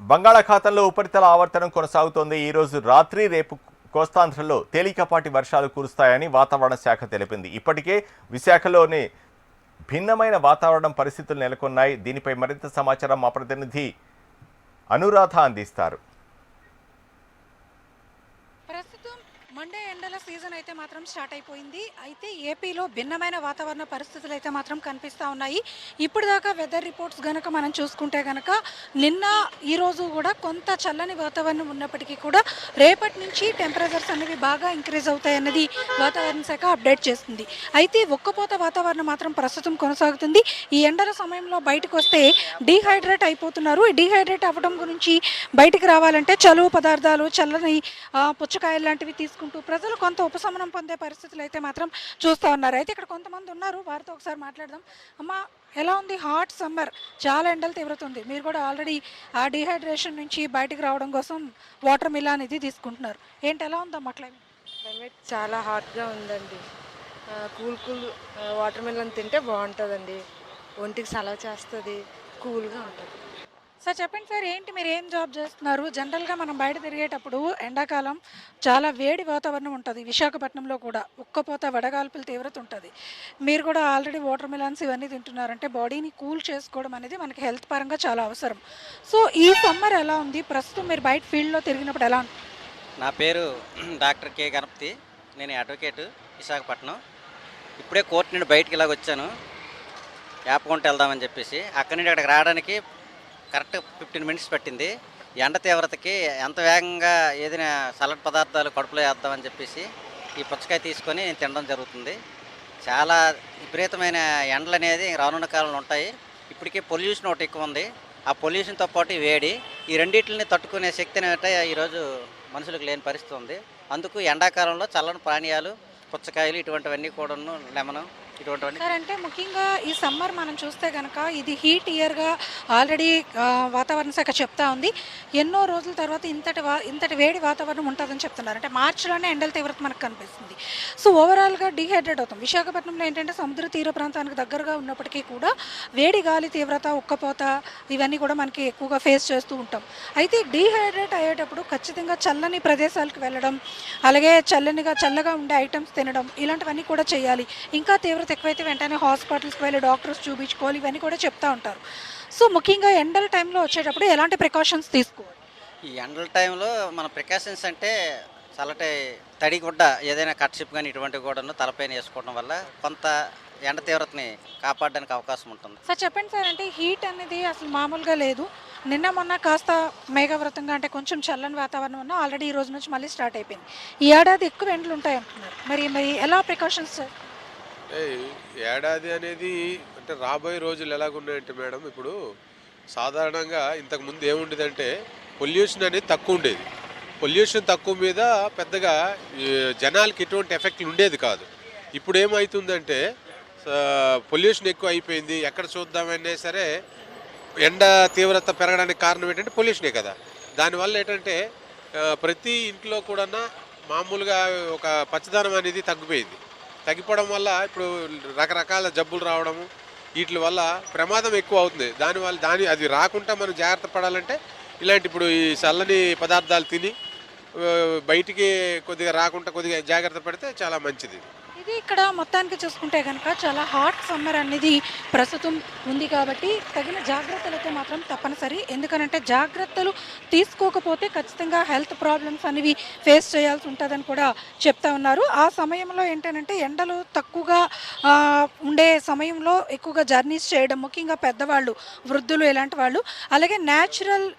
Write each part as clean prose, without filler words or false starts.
బంగాళాఖాతంలో ఉపరితల ఆవర్తనం కొనసాగుతోంది. ఈ రోజు రాత్రి రేపు కోస్తాంధ్రలో తేలికపాటి వర్షాలు కురుస్తాయని వాతావరణ శాఖ తెలిపింది. ఇప్పటికే విశాఖలోని భిన్నమైన వాతావరణం పరిస్థితులు నెలకొన్నాయి. దీనిపై మరింత సమాచారం మా ప్రతినిధి అనురాధ అందిస్తారు. మండే ఎండల సీజన్ అయితే మాత్రం స్టార్ట్ అయిపోయింది. అయితే ఏపీలో భిన్నమైన వాతావరణ పరిస్థితులు అయితే మాత్రం కనిపిస్తూ ఉన్నాయి. ఇప్పుడు దాకా వెదర్ రిపోర్ట్స్ కనుక మనం చూసుకుంటే కనుక నిన్న ఈరోజు కూడా కొంత చల్లని వాతావరణం ఉన్నప్పటికీ కూడా రేపటి నుంచి టెంపరేచర్స్ అనేవి బాగా ఇంక్రీజ్ అవుతాయన్నది వాతావరణ శాఖ అప్డేట్ చేస్తుంది. అయితే ఒక్కపోత వాతావరణం మాత్రం ప్రస్తుతం కొనసాగుతుంది. ఈ ఎండల సమయంలో బయటకు వస్తే డీహైడ్రేట్ అయిపోతున్నారు. డీహైడ్రేట్ అవ్వడం గురించి బయటికి రావాలంటే చలువ పదార్థాలు, చల్లని పుచ్చకాయలు లాంటివి తీసుకుంటూ ప్రజలు కొంత ఉపశమనం పొందే పరిస్థితులు అయితే మాత్రం చూస్తూ ఉన్నారు. అయితే ఇక్కడ కొంతమంది ఉన్నారు, వారితో ఒకసారి మాట్లాడదాం. అమ్మ, ఎలా ఉంది? హాట్ సమ్మర్, చాలా ఎండలు తీవ్రతుంది. మీరు కూడా ఆల్రెడీ ఆ డీహైడ్రేషన్ నుంచి బయటికి రావడం కోసం వాటర్ మిలాన్ ఇది తీసుకుంటున్నారు. ఏంటి, ఎలా ఉందమ్మా క్లైమేట్? చాలా హాట్గా ఉందండి. కూల్ వాటర్ మిలన్ తింటే బాగుంటుందండి. ఒంటికి సలవ చేస్తుంది, కూల్గా ఉంటుంది. సార్ చెప్పండి సార్, ఏంటి మీరు ఏం జాబ్ చేస్తున్నారు? జనరల్గా మనం బయట తిరిగేటప్పుడు ఎండాకాలం చాలా వేడి వాతావరణం ఉంటుంది. విశాఖపట్నంలో కూడా ఉక్కపోత, వడగాల్పుల తీవ్రత ఉంటుంది. మీరు కూడా ఆల్రెడీ వాటర్ మిలాన్స్ ఇవన్నీ తింటున్నారంటే బాడీని కూల్ చేసుకోవడం అనేది మనకి హెల్త్ పరంగా చాలా అవసరం. సో ఈ సమ్మర్ ఎలా ఉంది? ప్రస్తుతం మీరు బయట ఫీల్డ్లో తిరిగినప్పుడు ఎలా ఉంది? నా పేరు డాక్టర్ కే గణపతి. నేను అడ్వకేటు, విశాఖపట్నం. ఇప్పుడే కోర్టు నుండి బయటికి ఇలాగ వచ్చాను, యాపకొంట వెళ్దామని చెప్పేసి. అక్కడి నుండి అక్కడికి రావడానికి కరెక్ట్ 15 మినిట్స్ పట్టింది. ఎండ తీవ్రతకి ఎంత వేగంగా ఏదైనా సలాడ్ పదార్థాలు కడుపులో వేద్దామని చెప్పేసి ఈ పుచ్చకాయ తీసుకొని నేను తినడం జరుగుతుంది. చాలా విపరీతమైన ఎండలు అనేది రానున్న కాలంలో ఉంటాయి. ఇప్పటికే పొల్యూషన్ ఒకటి ఎక్కువ ఉంది. ఆ పొల్యూషన్తో పాటు వేడి, ఈ రెండింటిని తట్టుకునే శక్తి అనేది ఈరోజు మనుషులకు లేని పరిస్థితి ఉంది. అందుకు ఎండాకాలంలో చల్లని పానీయాలు, పుచ్చకాయలు ఇటువంటివన్నీ కూడాను, లెమను ఇటువంటివన్నీ. సార్ అంటే ముఖ్యంగా ఈ సమ్మర్ మనం చూస్తే కనుక ఇది హీట్ ఇయర్గా ఆల్రెడీ వాతావరణ శాఖ చెప్తా ఉంది. ఎన్నో రోజుల తర్వాత ఇంతటి వేడి వాతావరణం ఉంటుందని చెప్తున్నారు. అంటే మార్చిలోనే ఎండల తీవ్రత మనకు కనిపిస్తుంది. సో ఓవరాల్గా డీహైడ్రేట్ అవుతాం. విశాఖపట్నంలో ఏంటంటే సముద్ర తీర ప్రాంతానికి దగ్గరగా ఉన్నప్పటికీ కూడా వేడి గాలి తీవ్రత, ఉక్కపోత ఇవన్నీ కూడా మనకి ఎక్కువగా ఫేస్ చేస్తూ ఉంటాం. అయితే డీహైడ్రేట్ అయ్యేటప్పుడు ఖచ్చితంగా చల్లని ప్రదేశాలకు వెళ్ళడం, అలాగే చల్లగా ఉండే ఐటమ్స్ తినడం, ఇలాంటివన్నీ కూడా చేయాలి. ఇంకా తీవ్రత ఎక్కువైతే వెంటనే హాస్పిటల్స్కి వెళ్ళి డాక్టర్స్ చూపించుకోవాలి, ఇవన్నీ కూడా చెప్తా ఉంటారు. సో ముఖ్యంగా ఎండల టైంలో వచ్చేటప్పుడు ఎలాంటి ప్రికాషన్స్ తీసుకోవాలి? ఈ ఎండల టైంలో మన ప్రికాషన్స్ అంటే చల్లటి తడి గుడ్డ, ఏదైనా కట్షిప్ కానీ ఇటువంటివి కూడాను తలపైన వేసుకోవడం వల్ల కొంత ఎండ తీవ్రతని కాపాడడానికి అవకాశం ఉంటుంది. సార్ చెప్పండి సార్, అంటే హీట్ అనేది అసలు మామూలుగా లేదు. నిన్న మొన్న కాస్త మేఘవ్రతంగా, అంటే కొంచెం చల్లని వాతావరణం ఉన్నా ఆల్రెడీ ఈ రోజు నుంచి మళ్ళీ స్టార్ట్ అయిపోయింది. ఈ ఏడాది ఎక్కువ ఎండలు ఉంటాయి అంటున్నారు. మరి ఎలా ప్రికాషన్స్? ఏడాది అనేది అంటే రాబోయే రోజులు ఎలాగున్నాయంటే మేడం, ఇప్పుడు సాధారణంగా ఇంతకుముందు ఏముండేదంటే పొల్యూషన్ అనేది తక్కువ ఉండేది. పొల్యూషన్ తక్కువ మీద పెద్దగా జనాలకి ఎటువంటి ఎఫెక్ట్లు ఉండేది కాదు. ఇప్పుడు ఏమవుతుందంటే పొల్యూషన్ ఎక్కువ అయిపోయింది. ఎక్కడ చూద్దామనే సరే ఎండ తీవ్రత పెరగడానికి కారణం ఏంటంటే పొల్యూషనే కదా. దానివల్ల ఏంటంటే ప్రతి ఇంట్లో కూడా మామూలుగా ఒక పచ్చదనం అనేది తగ్గిపోవడం వల్ల ఇప్పుడు రకరకాల జబ్బులు రావడము, వీటి వల్ల ప్రమాదం ఎక్కువ అవుతుంది. దానివల్ల అది రాకుండా మనం జాగ్రత్త పడాలంటే ఇలాంటి ఇప్పుడు ఈ చల్లని పదార్థాలు తిని బయటికి కొద్దిగా రాకుండా కొద్దిగా జాగ్రత్త పడితే చాలా మంచిది. ఇది ఇక్కడ మొత్తానికి చూసుకుంటే కనుక చాలా హాట్ సమ్మర్ అనేది ప్రస్తుతం ఉంది కాబట్టి తగిన జాగ్రత్తలతో మాత్రం తప్పనిసరి. ఎందుకనంటే జాగ్రత్తలు తీసుకోకపోతే ఖచ్చితంగా హెల్త్ ప్రాబ్లమ్స్ అనేవి ఫేస్ చేయాల్సి ఉంటుందని కూడా చెప్తా ఉన్నారు. ఆ సమయంలో ఏంటంటే ఎండలు తక్కువగా ఉండే సమయంలో ఎక్కువగా జర్నీస్ చేయడం, ముఖ్యంగా పెద్దవాళ్ళు, వృద్ధులు, ఇలాంటి వాళ్ళు, అలాగే న్యాచురల్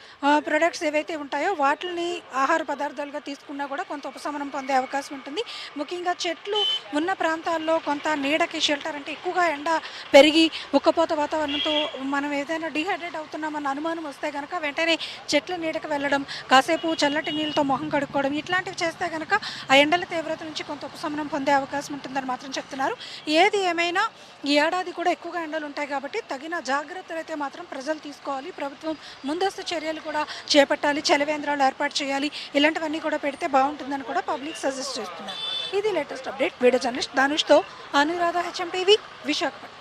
ప్రొడక్ట్స్ ఏవైతే ఉంటాయో వాటిని ఆహార పదార్థాలుగా తీసుకున్నా కూడా కొంత ఉపశమనం పొందే అవకాశం ఉంటుంది. ముఖ్యంగా చెట్లు ఉన్న ప్రాంతాల్లో కొంత నీడకి షెల్టర్, అంటే ఎక్కువగా ఎండ పెరిగి ఉక్కపోత వాతావరణంతో మనం ఏదైనా డీహైడ్రేట్ అవుతున్నామన్న అనుమానం వస్తే కనుక వెంటనే చెట్ల నీడకి వెళ్ళడం, కాసేపు చల్లటి నీళ్ళతో మొహం కడుక్కోవడం, ఇట్లాంటివి చేస్తే కనుక ఆ ఎండల తీవ్రత నుంచి కొంత ఉపశమనం పొందే అవకాశం ఉంటుందని మాత్రం చెప్తున్నారు. ఏది ఏమైనా ఈ ఏడాది కూడా ఎక్కువగా ఎండలు ఉంటాయి కాబట్టి తగిన జాగ్రత్తలు అయితే మాత్రం ప్రజలు తీసుకోవాలి. ప్రభుత్వం ముందస్తు చర్యలు కూడా చేపట్టాలి, చలివేంద్రాలు ఏర్పాటు చేయాలి, ఇలాంటివన్నీ కూడా పెడితే బాగుంటుందని కూడా పబ్లిక్ సజెస్ట్ చేస్తున్నారు. ఇది లేటెస్ట్ అప్డేట్. వీడియో జర్నలిస్ట్ దానుష్తో అనురాధ, HM టీవీ, విశాఖపట్నం.